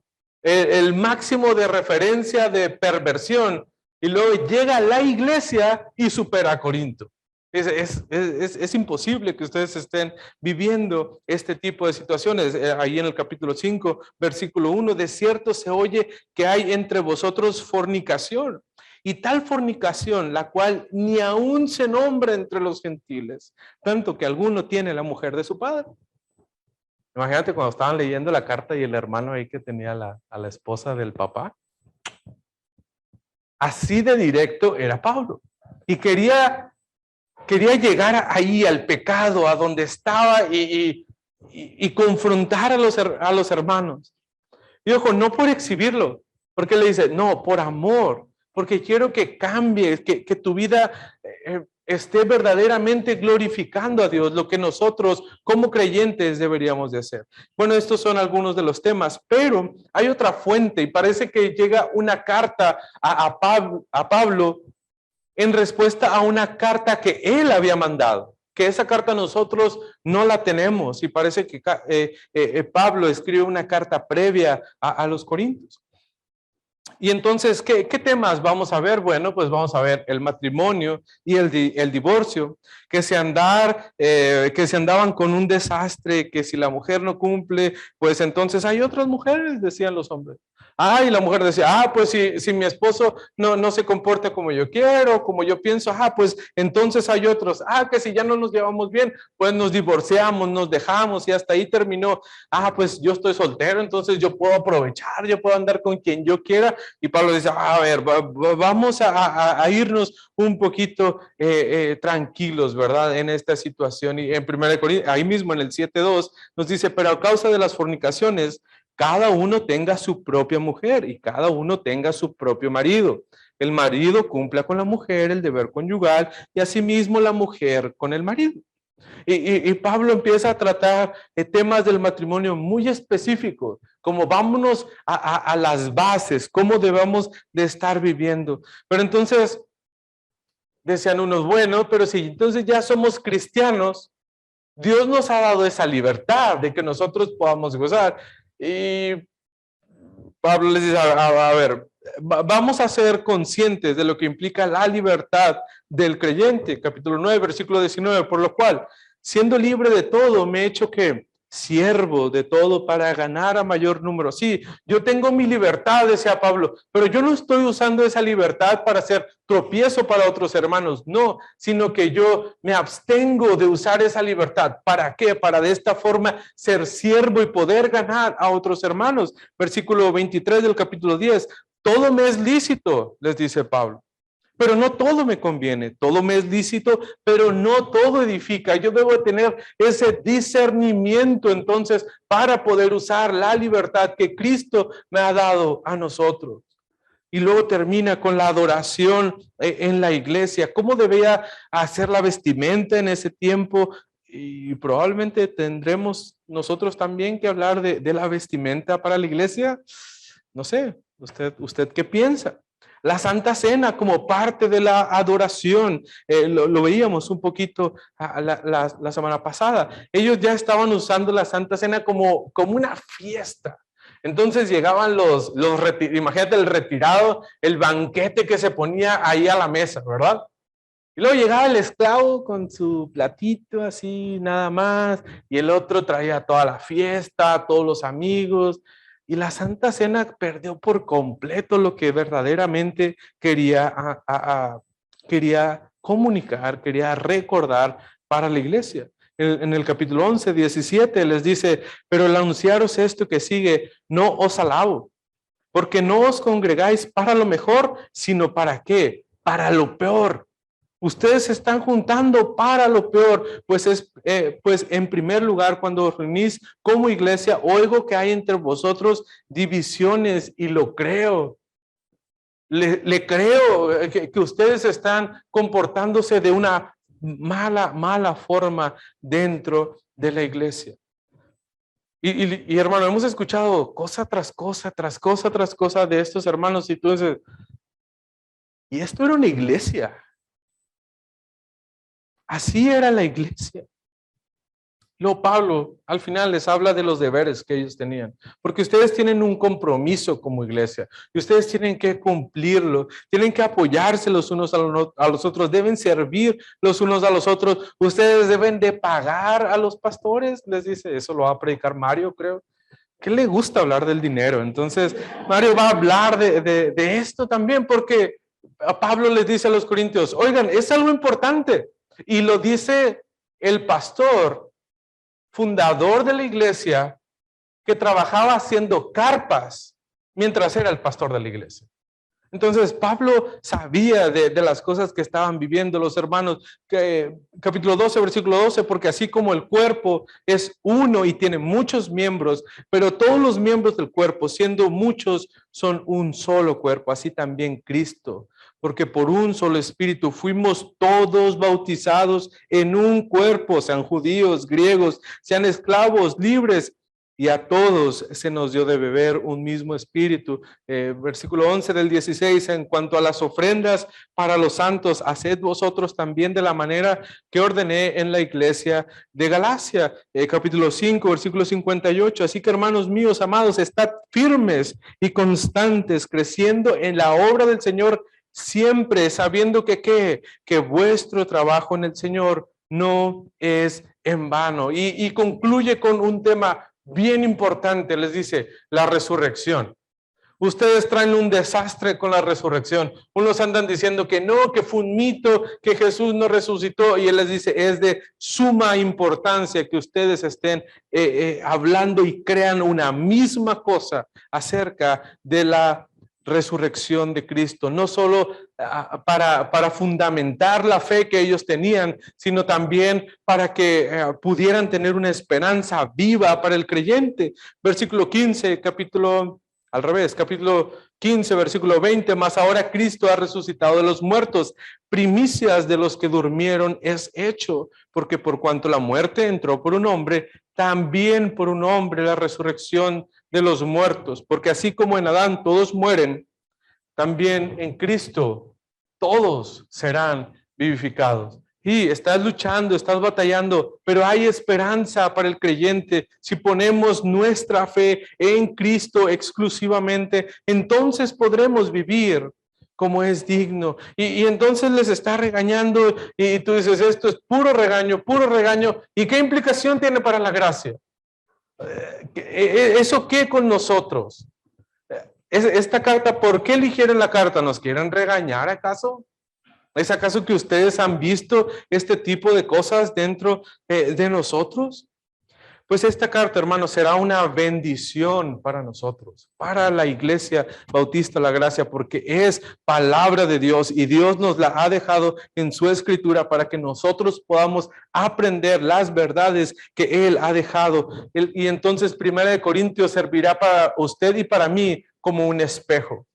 el máximo de referencia de perversión. Y luego llega a la iglesia y supera a Corinto. Es imposible que ustedes estén viviendo este tipo de situaciones. Ahí en el capítulo 5, versículo 1, de cierto se oye que hay entre vosotros fornicación, y tal fornicación, la cual ni aún se nombra entre los gentiles, tanto que alguno tiene la mujer de su padre. Imagínate cuando estaban leyendo la carta y el hermano ahí que tenía a la esposa del papá. Así de directo era Pablo. Y quería llegar ahí al pecado, a donde estaba y confrontar a los hermanos. Y ojo, no por exhibirlo, porque le dice, no, por amor, porque quiero que cambies, que tu vida esté verdaderamente glorificando a Dios, lo que nosotros como creyentes deberíamos de hacer. Bueno, estos son algunos de los temas, pero hay otra fuente y parece que llega una carta a Pablo en respuesta a una carta que él había mandado, que esa carta nosotros no la tenemos y parece que Pablo escribe una carta previa a los Corintios. Y entonces, ¿qué temas vamos a ver? Bueno, pues vamos a ver el matrimonio y el divorcio, que se andaban con un desastre, que si la mujer no cumple, pues entonces hay otras mujeres, decían los hombres. Y la mujer decía, pues si mi esposo no se comporta como yo quiero, como yo pienso, pues entonces hay otros. Que si ya no nos llevamos bien, pues nos divorciamos, nos dejamos y hasta ahí terminó. Pues yo estoy soltero, entonces yo puedo aprovechar, yo puedo andar con quien yo quiera. Y Pablo dice, a ver, vamos a irnos un poquito tranquilos, ¿verdad? En esta situación. Y en 1 Corintios, ahí mismo en el 7:2, nos dice, pero a causa de las fornicaciones, cada uno tenga su propia mujer y cada uno tenga su propio marido. El marido cumpla con la mujer el deber conyugal y asimismo la mujer con el marido. Y Pablo empieza a tratar temas del matrimonio muy específicos, como vámonos a las bases, cómo debemos de estar viviendo. Pero entonces, decían unos, bueno, pero si entonces ya somos cristianos, Dios nos ha dado esa libertad de que nosotros podamos gozar. Y Pablo les dice, a ver, vamos a ser conscientes de lo que implica la libertad del creyente. Capítulo 9, versículo 19, por lo cual, siendo libre de todo, me he hecho que siervo de todo para ganar a mayor número. Sí, yo tengo mi libertad, decía Pablo, pero yo no estoy usando esa libertad para hacer tropiezo para otros hermanos, no, sino que yo me abstengo de usar esa libertad. ¿Para qué? Para de esta forma ser siervo y poder ganar a otros hermanos. Versículo 23 del capítulo 10, todo me es lícito, les dice Pablo. Pero no todo me conviene, todo me es lícito, pero no todo edifica. Yo debo tener ese discernimiento entonces para poder usar la libertad que Cristo me ha dado a nosotros. Y luego termina con la adoración en la iglesia. ¿Cómo debía hacer la vestimenta en ese tiempo? Y probablemente tendremos nosotros también que hablar de la vestimenta para la iglesia. No sé, ¿usted qué piensa? La Santa Cena como parte de la adoración, lo veíamos un poquito la semana pasada. Ellos ya estaban usando la Santa Cena como una fiesta. Entonces llegaban imagínate el retirado, el banquete que se ponía ahí a la mesa, ¿verdad? Y luego llegaba el esclavo con su platito así, nada más, y el otro traía toda la fiesta, todos los amigos, y la Santa Cena perdió por completo lo que verdaderamente quería comunicar, quería recordar para la iglesia. En el capítulo 11, 17 les dice, pero al anunciaros esto que sigue, no os alabo, porque no os congregáis para lo mejor, sino ¿para qué? Para lo peor. Ustedes se están juntando para lo peor, pues en primer lugar, cuando os reunís como iglesia, oigo que hay entre vosotros divisiones y lo creo. Le creo que ustedes están comportándose de una mala forma dentro de la iglesia. Y hermano, hemos escuchado cosa tras cosa, tras cosa, tras cosa de estos hermanos y tú dices, y esto era una iglesia. Así era la iglesia. Luego Pablo al final les habla de los deberes que ellos tenían, porque ustedes tienen un compromiso como iglesia y ustedes tienen que cumplirlo, tienen que apoyarse los unos a los otros, deben servir los unos a los otros, ustedes deben de pagar a los pastores, les dice, eso lo va a predicar Mario, creo, que le gusta hablar del dinero. Entonces Mario va a hablar de esto también, porque a Pablo les dice a los corintios, oigan, es algo importante, y lo dice el pastor fundador de la iglesia que trabajaba haciendo carpas mientras era el pastor de la iglesia. Entonces Pablo sabía de las cosas que estaban viviendo los hermanos, capítulo 12, versículo 12, porque así como el cuerpo es uno y tiene muchos miembros, pero todos los miembros del cuerpo, siendo muchos, son un solo cuerpo, así también Cristo. Porque por un solo espíritu fuimos todos bautizados en un cuerpo, sean judíos, griegos, sean esclavos, libres, y a todos se nos dio de beber un mismo espíritu. Versículo 11 del 16, en cuanto a las ofrendas para los santos, haced vosotros también de la manera que ordené en la iglesia de Galacia. Capítulo 5, versículo 58, así que hermanos míos amados, estad firmes y constantes, creciendo en la obra del Señor, siempre sabiendo que vuestro trabajo en el Señor no es en vano. Y concluye con un tema bien importante, les dice, la resurrección. Ustedes traen un desastre con la resurrección. Unos andan diciendo que no, que fue un mito, que Jesús no resucitó. Y Él les dice, es de suma importancia que ustedes estén hablando y crean una misma cosa acerca de la resurrección de Cristo. No solo para fundamentar la fe que ellos tenían, sino también para que pudieran tener una esperanza viva para el creyente. Versículo 15, capítulo 15, versículo 20, mas ahora Cristo ha resucitado de los muertos, primicias de los que durmieron es hecho, porque por cuanto la muerte entró por un hombre, también por un hombre la resurrección de los muertos, porque así como en Adán todos mueren, también en Cristo todos serán vivificados. Y estás luchando, estás batallando, pero hay esperanza para el creyente. Si ponemos nuestra fe en Cristo exclusivamente, entonces podremos vivir como es digno. Y entonces les está regañando y tú dices, esto es puro regaño, puro regaño. ¿Y qué implicación tiene para la gracia? ¿Eso qué con nosotros? Esta carta, ¿por qué eligieron la carta? ¿Nos quieren regañar acaso? ¿Es acaso que ustedes han visto este tipo de cosas dentro de nosotros? Pues esta carta, hermanos, será una bendición para nosotros, para la Iglesia Bautista La Gracia, porque es palabra de Dios y Dios nos la ha dejado en su escritura para que nosotros podamos aprender las verdades que Él ha dejado. Y entonces 1 Corintios servirá para usted y para mí como un espejo.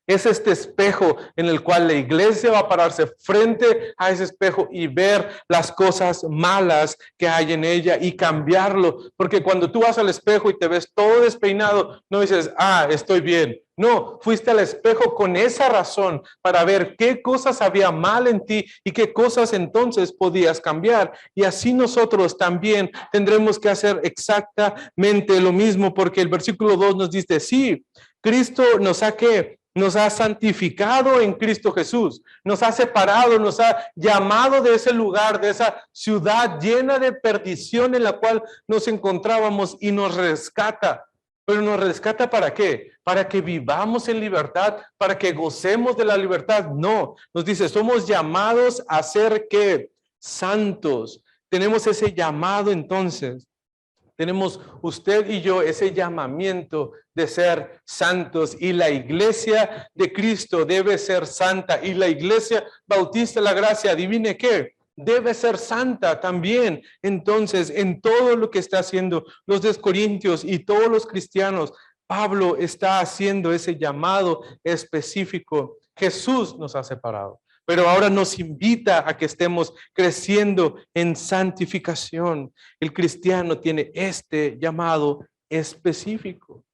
Es este espejo en el cual la iglesia va a pararse frente a ese espejo y ver las cosas malas que hay en ella y cambiarlo. Porque cuando tú vas al espejo y te ves todo despeinado, no dices, estoy bien. No, fuiste al espejo con esa razón para ver qué cosas había mal en ti y qué cosas entonces podías cambiar. Y así nosotros también tendremos que hacer exactamente lo mismo, porque el versículo 2 nos dice, sí, Cristo nos ha santificado en Cristo Jesús, nos ha separado, nos ha llamado de ese lugar, de esa ciudad llena de perdición en la cual nos encontrábamos y nos rescata. Pero nos rescata ¿para qué? Para que vivamos en libertad, para que gocemos de la libertad. No, nos dice, somos llamados a ser ¿qué? Santos. Tenemos ese llamado entonces. Tenemos usted y yo ese llamamiento de ser santos y la iglesia de Cristo debe ser santa y la iglesia Bautista La Gracia, adivine qué, debe ser santa también. Entonces, en todo lo que está haciendo los de Corintios y todos los cristianos, Pablo está haciendo ese llamado específico. Jesús nos ha separado, pero ahora nos invita a que estemos creciendo en santificación. El cristiano tiene este llamado específico.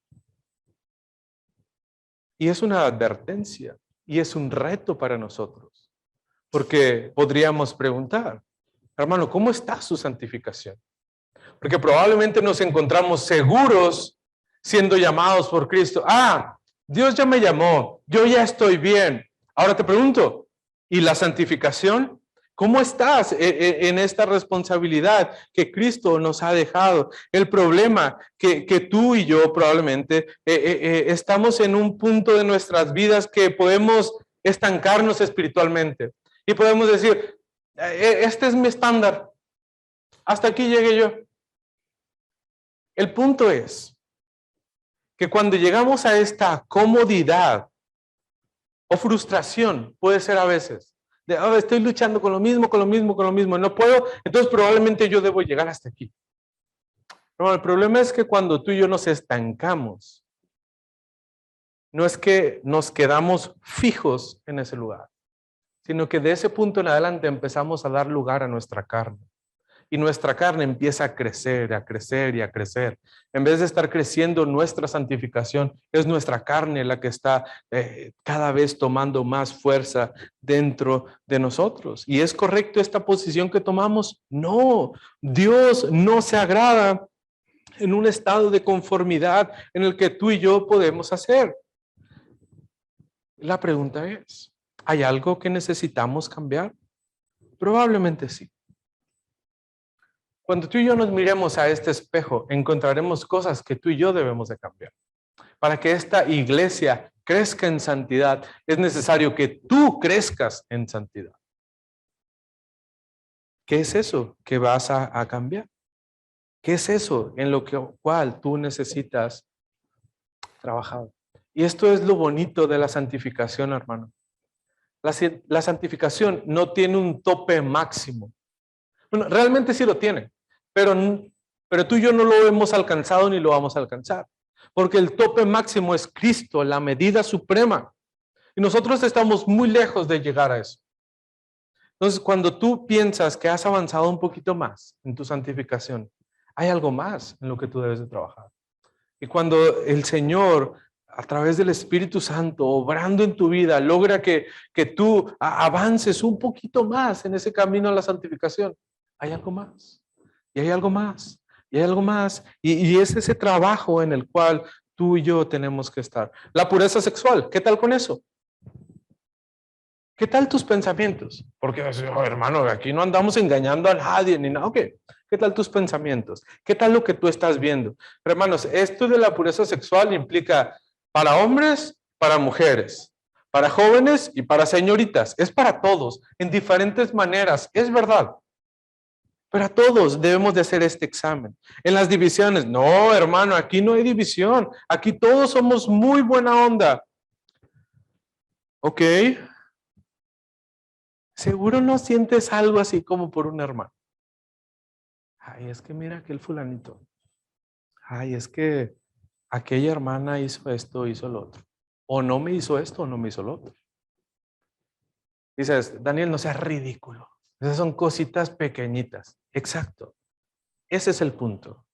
Y es una advertencia y es un reto para nosotros. Porque podríamos preguntar, hermano, ¿cómo está su santificación? Porque probablemente nos encontramos seguros siendo llamados por Cristo. Dios ya me llamó, yo ya estoy bien. Ahora te pregunto, ¿y la santificación? ¿Cómo estás en esta responsabilidad que Cristo nos ha dejado? El problema que tú y yo probablemente estamos en un punto de nuestras vidas que podemos estancarnos espiritualmente. Y podemos decir, este es mi estándar. Hasta aquí llegué yo. El punto es que cuando llegamos a esta comodidad o frustración, puede ser a veces, estoy luchando con lo mismo, no puedo, entonces probablemente yo debo llegar hasta aquí. Pero el problema es que cuando tú y yo nos estancamos, no es que nos quedamos fijos en ese lugar, sino que de ese punto en adelante empezamos a dar lugar a nuestra carne. Y nuestra carne empieza a crecer, a crecer y a crecer. En vez de estar creciendo nuestra santificación, es nuestra carne la que está cada vez tomando más fuerza dentro de nosotros. ¿Y es correcto esta posición que tomamos? No, Dios no se agrada en un estado de conformidad en el que tú y yo podemos hacer. La pregunta es, ¿hay algo que necesitamos cambiar? Probablemente sí. Cuando tú y yo nos miremos a este espejo, encontraremos cosas que tú y yo debemos de cambiar. Para que esta iglesia crezca en santidad, es necesario que tú crezcas en santidad. ¿Qué es eso que vas a cambiar? ¿Qué es eso en lo cual tú necesitas trabajar? Y esto es lo bonito de la santificación, hermano. La santificación no tiene un tope máximo. Bueno, realmente sí lo tiene, pero tú y yo no lo hemos alcanzado ni lo vamos a alcanzar. Porque el tope máximo es Cristo, la medida suprema. Y nosotros estamos muy lejos de llegar a eso. Entonces, cuando tú piensas que has avanzado un poquito más en tu santificación, hay algo más en lo que tú debes de trabajar. Y cuando el Señor, a través del Espíritu Santo, obrando en tu vida, logra que tú avances un poquito más en ese camino a la santificación, hay algo más. Y hay algo más. Y hay algo más. Y es ese trabajo en el cual tú y yo tenemos que estar. La pureza sexual, ¿qué tal con eso? ¿Qué tal tus pensamientos? Porque, oh, hermano, aquí no andamos engañando a nadie ni nada. Ok, ¿qué tal tus pensamientos? ¿Qué tal lo que tú estás viendo? Pero, hermanos, esto de la pureza sexual implica para hombres, para mujeres, para jóvenes y para señoritas. Es para todos, en diferentes maneras. Es verdad. Pero a todos debemos de hacer este examen. En las divisiones, no, hermano, aquí no hay división. Aquí todos somos muy buena onda. Ok. Seguro no sientes algo así como por un hermano. Ay, es que mira aquel fulanito. Ay, es que aquella hermana hizo esto, hizo lo otro. O no me hizo esto, o no me hizo lo otro. Dices, Daniel, no seas ridículo. Esas son cositas pequeñitas. Exacto. Ese es el punto.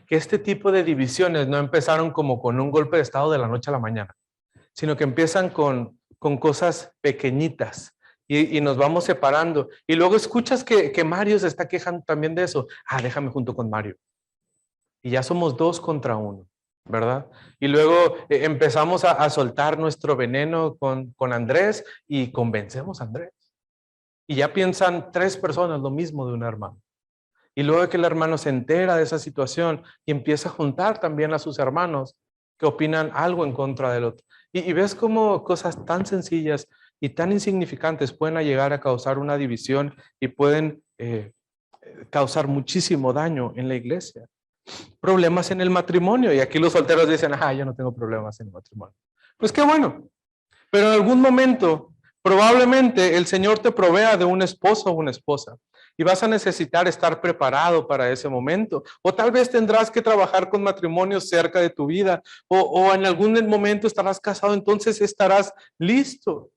Que este tipo de divisiones no empezaron como con un golpe de estado de la noche a la mañana, sino que empiezan con cosas pequeñitas y nos vamos separando. Y luego escuchas que Mario se está quejando también de eso. Ah, déjame junto con Mario. Y ya somos 2 contra 1, ¿verdad? Y luego empezamos a soltar nuestro veneno con Andrés y convencemos a Andrés. Y ya piensan 3 personas lo mismo de un hermano. Y luego que el hermano se entera de esa situación y empieza a juntar también a sus hermanos que opinan algo en contra del otro. Y ves cómo cosas tan sencillas y tan insignificantes pueden llegar a causar una división y pueden causar muchísimo daño en la iglesia. Problemas en el matrimonio. Y aquí los solteros dicen, ah, yo no tengo problemas en el matrimonio. Pues qué bueno. Pero en algún momento, probablemente el Señor te provea de un esposo o una esposa. Y vas a necesitar estar preparado para ese momento. O tal vez tendrás que trabajar con matrimonios cerca de tu vida. O en algún momento estarás casado, entonces estarás listo.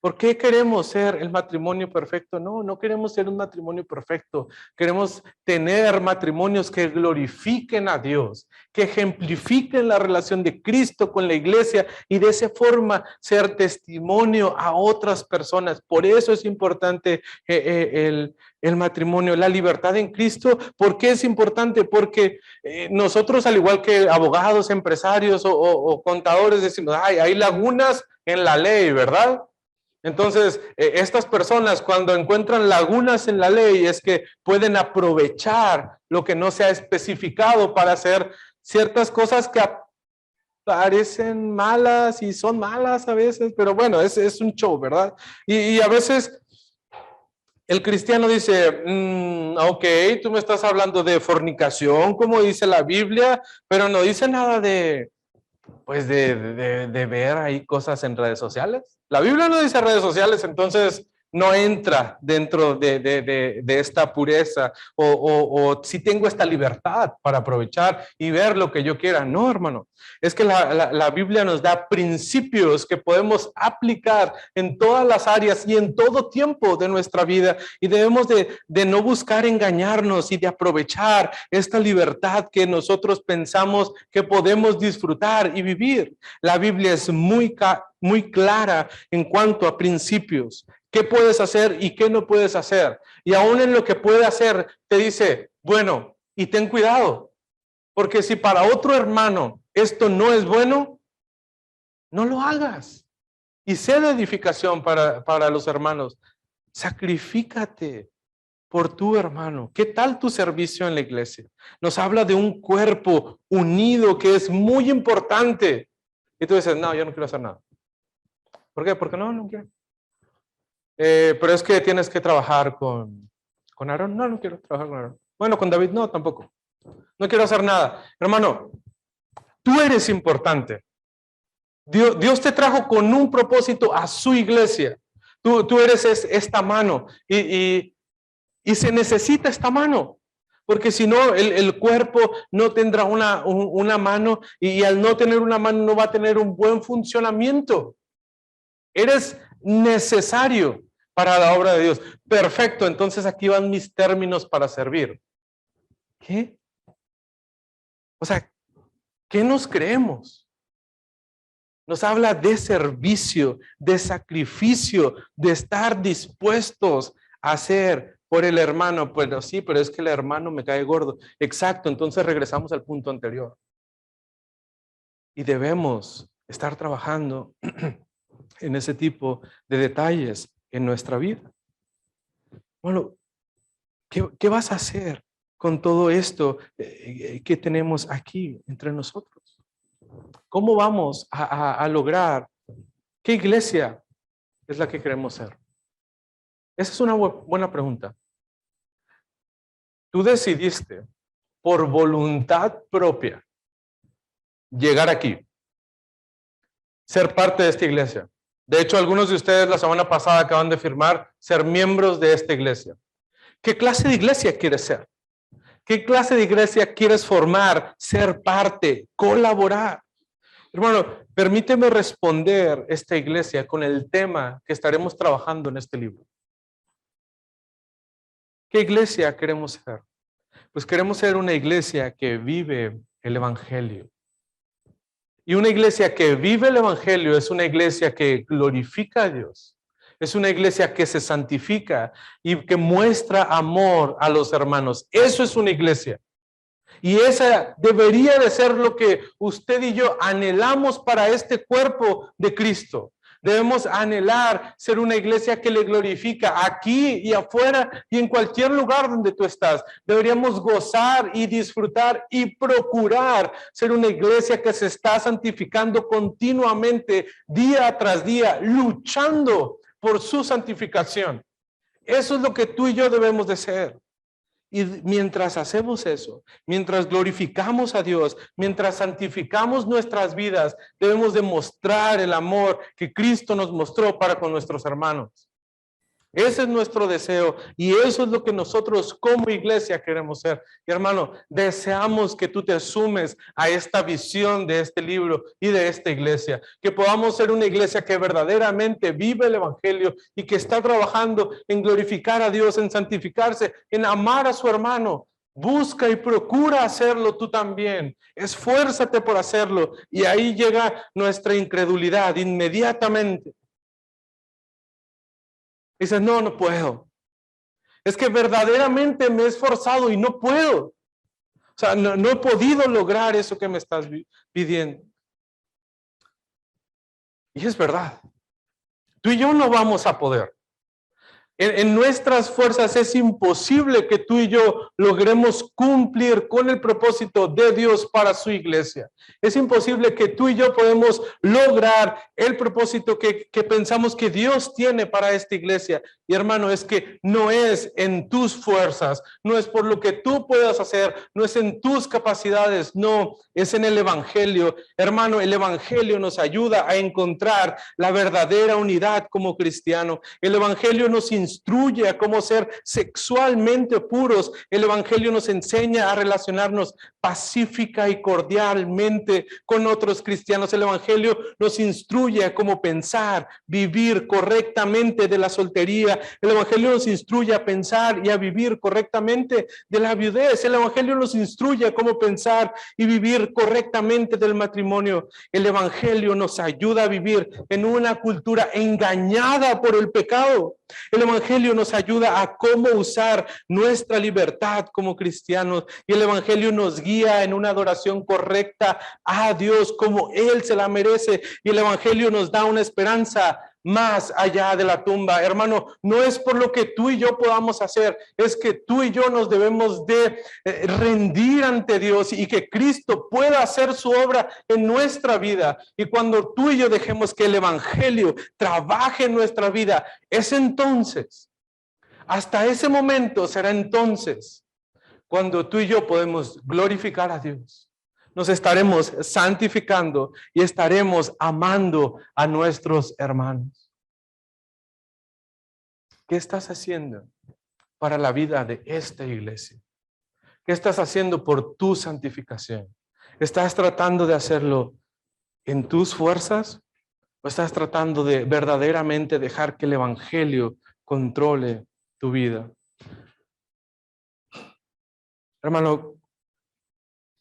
¿Por qué queremos ser el matrimonio perfecto? No, no queremos ser un matrimonio perfecto. Queremos tener matrimonios que glorifiquen a Dios, que ejemplifiquen la relación de Cristo con la iglesia y de esa forma ser testimonio a otras personas. Por eso es importante el matrimonio, la libertad en Cristo. ¿Por qué es importante? Porque nosotros, al igual que abogados, empresarios o contadores, decimos, ay, hay lagunas en la ley, ¿verdad? Entonces, estas personas cuando encuentran lagunas en la ley es que pueden aprovechar lo que no se ha especificado para hacer ciertas cosas que parecen malas y son malas a veces, pero bueno, es un show, ¿verdad? Y a veces el cristiano dice, ok, tú me estás hablando de fornicación, como dice la Biblia, pero no dice nada de ver ahí cosas en redes sociales. La Biblia no dice redes sociales, entonces no entra dentro de esta pureza o si tengo esta libertad para aprovechar y ver lo que yo quiera. No, hermano, es que la Biblia nos da principios que podemos aplicar en todas las áreas y en todo tiempo de nuestra vida y debemos de no buscar engañarnos y de aprovechar esta libertad que nosotros pensamos que podemos disfrutar y vivir. La Biblia es muy clara en cuanto a principios. ¿Qué puedes hacer y qué no puedes hacer? Y aún en lo que puede hacer, te dice, bueno, y ten cuidado, porque si para otro hermano esto no es bueno, no lo hagas. Y sé de edificación para los hermanos. Sacrifícate. por tu hermano. ¿Qué tal tu servicio en la iglesia? Nos habla de un cuerpo unido que es muy importante. Y tú dices, no, yo no quiero hacer nada. ¿Por qué? Porque no quiero. Pero es que tienes que trabajar con Aarón. No, no quiero trabajar con Aarón. Bueno, con David no, tampoco. No quiero hacer nada. Hermano, tú eres importante. Dios te trajo con un propósito a su iglesia. Tú eres esta mano y se necesita esta mano. Porque si no, el cuerpo no tendrá una mano y al no tener una mano no va a tener un buen funcionamiento. Eres necesario para la obra de Dios. Perfecto, entonces aquí van mis términos para servir. ¿Qué? O sea, ¿qué nos creemos? Nos habla de servicio, de sacrificio, de estar dispuestos a hacer por el hermano. Pues sí, pero es que el hermano me cae gordo. Exacto, entonces regresamos al punto anterior. Y debemos estar trabajando en ese tipo de detalles en nuestra vida. Bueno, ¿qué vas a hacer con todo esto que tenemos aquí entre nosotros? ¿Cómo vamos a lograr? ¿Qué iglesia es la que queremos ser? Esa es una buena pregunta. Tú decidiste por voluntad propia llegar aquí, ser parte de esta iglesia. De hecho, algunos de ustedes la semana pasada acaban de firmar ser miembros de esta iglesia. ¿Qué clase de iglesia quieres ser? ¿Qué clase de iglesia quieres formar, ser parte, colaborar? Hermano, permíteme responder esta iglesia con el tema que estaremos trabajando en este libro. ¿Qué iglesia queremos ser? Pues queremos ser una iglesia que vive el evangelio. Y una iglesia que vive el evangelio es una iglesia que glorifica a Dios. Es una iglesia que se santifica y que muestra amor a los hermanos. Eso es una iglesia. Y esa debería de ser lo que usted y yo anhelamos para este cuerpo de Cristo. Debemos anhelar ser una iglesia que le glorifica aquí y afuera y en cualquier lugar donde tú estás. Deberíamos gozar y disfrutar y procurar ser una iglesia que se está santificando continuamente, día tras día, luchando por su santificación. Eso es lo que tú y yo debemos de ser. Y mientras hacemos eso, mientras glorificamos a Dios, mientras santificamos nuestras vidas, debemos demostrar el amor que Cristo nos mostró para con nuestros hermanos. Ese es nuestro deseo y eso es lo que nosotros como iglesia queremos ser. Y hermano, deseamos que tú te sumes a esta visión de este libro y de esta iglesia. Que podamos ser una iglesia que verdaderamente vive el evangelio y que está trabajando en glorificar a Dios, en santificarse, en amar a su hermano. Busca y procura hacerlo tú también. Esfuérzate por hacerlo. Y ahí llega nuestra incredulidad inmediatamente. Dices, no puedo. Es que verdaderamente me he esforzado y no puedo. O sea, no he podido lograr eso que me estás pidiendo. Y es verdad. Tú y yo no vamos a poder. En nuestras fuerzas es imposible que tú y yo logremos cumplir con el propósito de Dios para su iglesia. Es imposible que tú y yo podemos lograr el propósito que pensamos que Dios tiene para esta iglesia. Y hermano, es que no es en tus fuerzas, no es por lo que tú puedas hacer, no es en tus capacidades, no, es en el evangelio. Hermano, el evangelio nos ayuda a encontrar la verdadera unidad como cristiano. El evangelio nos instruye a cómo ser sexualmente puros. El evangelio nos enseña a relacionarnos pacífica y cordialmente con otros cristianos. El evangelio nos instruye a cómo pensar, vivir correctamente de la soltería. El evangelio nos instruye a pensar y a vivir correctamente de la viudez. El evangelio nos instruye a cómo pensar y vivir correctamente del matrimonio. El evangelio nos ayuda a vivir en una cultura engañada por el pecado. El evangelio nos ayuda a cómo usar nuestra libertad como cristianos y el evangelio nos guía en una adoración correcta a Dios como Él se la merece y el evangelio nos da una esperanza más allá de la tumba. Hermano, no es por lo que tú y yo podamos hacer, es que tú y yo nos debemos de rendir ante Dios y que Cristo pueda hacer su obra en nuestra vida. Y cuando tú y yo dejemos que el evangelio trabaje en nuestra vida, es entonces, hasta ese momento será entonces cuando tú y yo podemos glorificar a Dios. Nos estaremos santificando y estaremos amando a nuestros hermanos. ¿Qué estás haciendo para la vida de esta iglesia? ¿Qué estás haciendo por tu santificación? ¿Estás tratando de hacerlo en tus fuerzas? ¿O estás tratando de verdaderamente dejar que el evangelio controle tu vida? Hermano,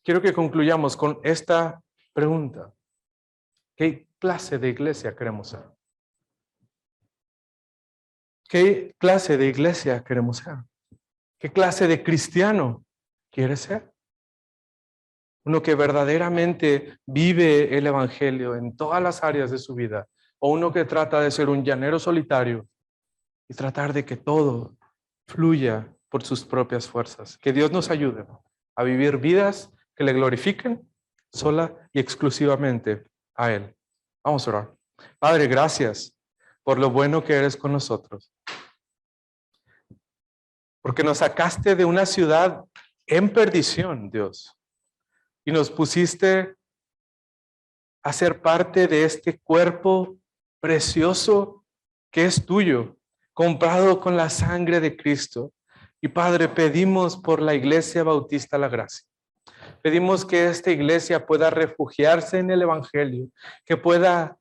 quiero que concluyamos con esta pregunta. ¿Qué clase de iglesia queremos ser? ¿Qué clase de iglesia queremos ser? ¿Qué clase de cristiano quieres ser? Uno que verdaderamente vive el evangelio en todas las áreas de su vida, o uno que trata de ser un llanero solitario y tratar de que todo fluya por sus propias fuerzas. Que Dios nos ayude a vivir vidas que le glorifiquen sola y exclusivamente a Él. Vamos a orar. Padre, gracias por lo bueno que eres con nosotros. Porque nos sacaste de una ciudad en perdición, Dios, y nos pusiste a ser parte de este cuerpo precioso que es tuyo, comprado con la sangre de Cristo. Y Padre, pedimos por la Iglesia Bautista La Gracia. Pedimos que esta iglesia pueda refugiarse en el evangelio, que pueda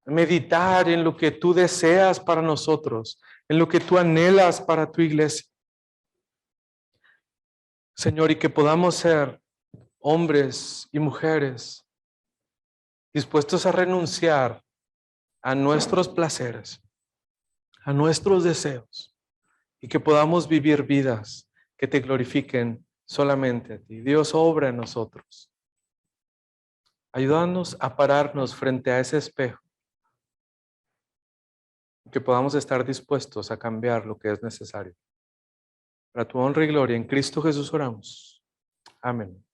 meditar en lo que tú deseas para nosotros, en lo que tú anhelas para tu iglesia. Señor, y que podamos ser hombres y mujeres dispuestos a renunciar a nuestros placeres, a nuestros deseos, y que podamos vivir vidas que te glorifiquen solamente a ti. Dios, obra en nosotros. Ayúdanos a pararnos frente a ese espejo, que podamos estar dispuestos a cambiar lo que es necesario. Para tu honra y gloria, en Cristo Jesús oramos. Amén.